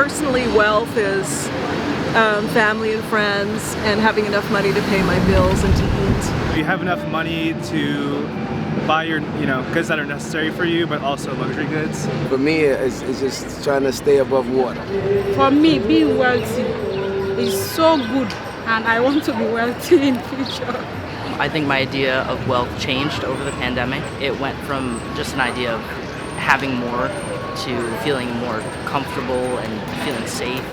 personally, wealth is family and friends and having enough money to pay my bills and to eat. You have enough money to buy your, goods that are necessary for you, but also luxury goods. For me, it's just trying to stay above water. For me, being wealthy is so good, and I want to be wealthy in future. I think my idea of wealth changed over the pandemic. It went from just an idea of having more to feeling more comfortable and feeling safe.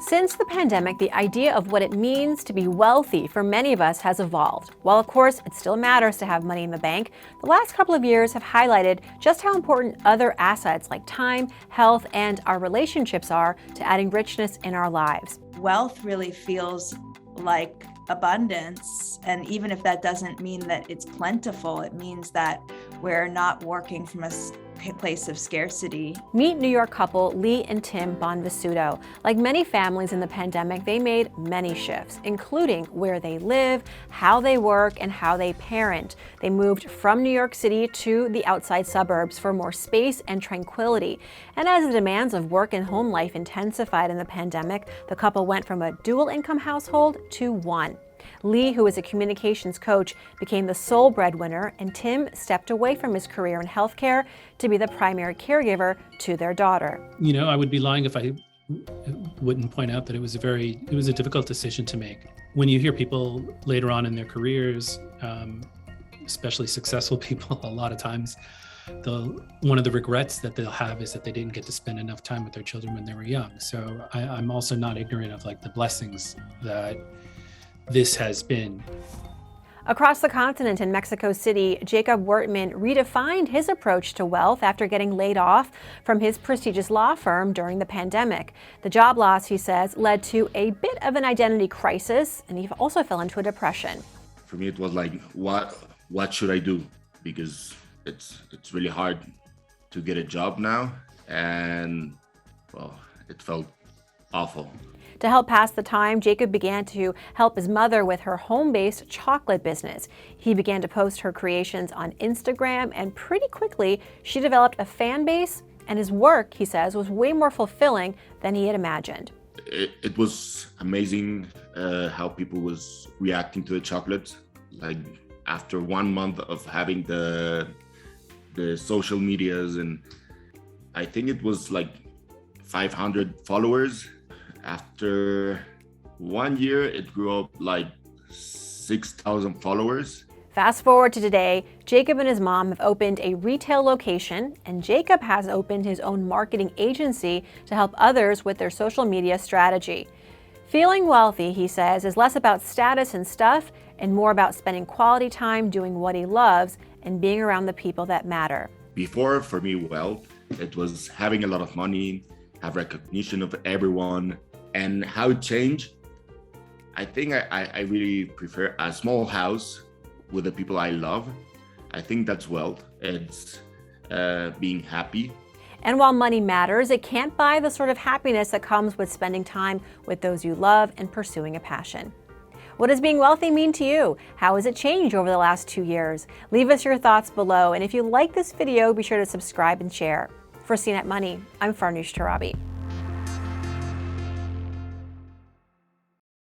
Since the pandemic, the idea of what it means to be wealthy for many of us has evolved. While of course it still matters to have money in the bank, the last couple of years have highlighted just how important other assets like time, health, and our relationships are to adding richness in our lives. Wealth really feels like abundance, and even if that doesn't mean that it's plentiful, it means that we're not working from a place of scarcity. Meet New York couple Lee and Tim Bonvisuto. Like many families in the pandemic, they made many shifts, including where they live, how they work, and how they parent. They moved from New York City to the outside suburbs for more space and tranquility. And as the demands of work and home life intensified in the pandemic, the couple went from a dual income household to one. Lee, who is a communications coach, became the sole breadwinner, and Tim stepped away from his career in healthcare to be the primary caregiver to their daughter. I would be lying if I wouldn't point out that it was a difficult decision to make. When you hear people later on in their careers, especially successful people, a lot of times, one of the regrets that they'll have is that they didn't get to spend enough time with their children when they were young. So I'm also not ignorant of the blessings that this has been. Across the continent in Mexico City, Jacob Wertman redefined his approach to wealth after getting laid off from his prestigious law firm during the pandemic. The job loss, he says, led to a bit of an identity crisis, and he also fell into a depression. For me, it was like, what should I do? Because it's really hard to get a job now, and well, it felt awful. To help pass the time, Jacob began to help his mother with her home-based chocolate business. He began to post her creations on Instagram, and pretty quickly, she developed a fan base, and his work, he says, was way more fulfilling than he had imagined. It was amazing how people was reacting to the chocolate. Like after 1 month of having the social medias, and I think it was like 500 followers. After 1 year, it grew up like 6,000 followers. Fast forward to today, Jacob and his mom have opened a retail location, and Jacob has opened his own marketing agency to help others with their social media strategy. Feeling wealthy, he says, is less about status and stuff and more about spending quality time doing what he loves and being around the people that matter. Before, for me, wealth, it was having a lot of money, have recognition of everyone. And how it changed, I think I really prefer a small house with the people I love. I think that's wealth. It's being happy. And while money matters, it can't buy the sort of happiness that comes with spending time with those you love and pursuing a passion. What does being wealthy mean to you? How has it changed over the last 2 years? Leave us your thoughts below. And if you like this video, be sure to subscribe and share. For CNET Money, I'm Farnoosh Torabi.